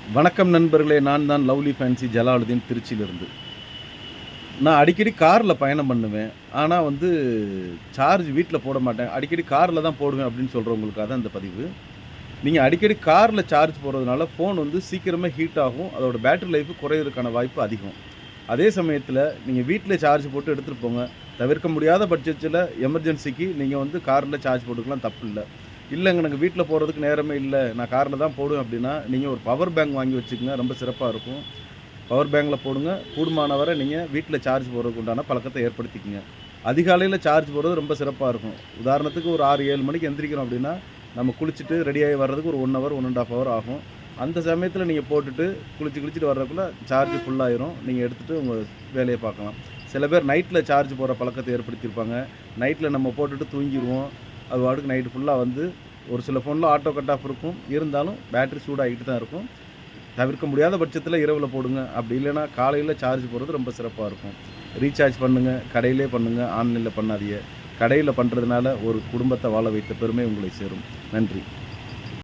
வணக்கம் நண்பர்களே, நான் தான் லவ்லி ஃபேன்சி ஜலாலுதீன் திருச்சியிலிருந்து. நான் அடிக்கடி கார்ல பயணம் பண்ணுவேன். ஆனா சார்ஜ் வீட்ல போட மாட்டேன். அடிக்கடி கார்ல தான் போடுவேன் அப்படின்னு சொல்றவங்களுக்காக தான் இந்த பதிவு. நீங்க அடிக்கடி கார்ல சார்ஜ் போடுறதுனால ஃபோன் சீக்கிரமே ஹீட் ஆகும். அதோட பேட்டரி லைஃப் குறையிறதுக்கான வாய்ப்பு அதிகம். அதே சமயத்தில நீங்க வீட்ல சார்ஜ் போட்டு எடுத்துட்டு போங்க. தவிர்க்க முடியாத பட்சத்தில எமர்ஜென்சிக்கு நீங்க கார்ல சார்ஜ் போட்டுக்கலாம், தப்பில்ல. இல்லங்க எனக்கு வீட்ல போடுறதுக்கு நேரமே இல்ல. நான் கார்ல தான் போடுவேன் அப்படின்னா, நீங்க ஒரு பவர் பேங்க் வாங்கி வச்சுக்கங்க. ரொம்ப சிறப்பா இருக்கும். பவர் பேங்க்ல போடுங்க. கூடுமான வரை நீங்க வீட்ல சார்ஜ் போடுறதுக்கு உண்டான பழக்கத்த ஏற்படுத்திக்கங்க. அதிகாலையில சார்ஜ் போடுறது ரொம்ப சிறப்பா இருக்கும். உதாரணத்துக்கு ஒரு 6, 7 மணிக்கு எந்திரிக்கிறோம் அப்படின்னா, நம்ம குளிச்சுட்டு ரெடியாகி வர்றதுக்கு ஒரு 1 ஹவர், 1 1/2 ஹவர் ஆகும். அந்த சமயத்தில நீங்க போட்டுட்டு குளிச்சுட்டு வர்றதுக்குள்ள சார்ஜ் ஃபுல் ஆயிரும். நீங்க எடுத்துட்டு உங்க வேலைய பார்க்கலாம். சில பேர் நைட்ல சார்ஜ் போடுற பழக்கத்த ஏற்படுத்தியிருப்பாங்க. நைட்ல நம்ம போட்டுட்டு தூங்கிருவோம். அது பாட்டுக்கு நைட்டு ஃபுல்லா ஒரு சில ஃபோன்ல ஆட்டோ கட் ஆஃப் இருக்கும். இருந்தாலும் பேட்டரி சூடாகிட்டு தான் இருக்கும். தவிர்க்க முடியாத பட்சத்தில இரவுல போடுங்க. அப்படி இல்லைன்னா காலையில சார்ஜ் போடுறது ரொம்ப சிறப்பா இருக்கும். ரீசார்ஜ் பண்ணுங்க. கடையிலே பண்ணுங்க. ஆன்லைன்ல பண்ணாதீங்க. கடையில பண்ணுறதுனால ஒரு குடும்பத்த வாழ வைத்த பெருமை உங்களை சேரும். நன்றி.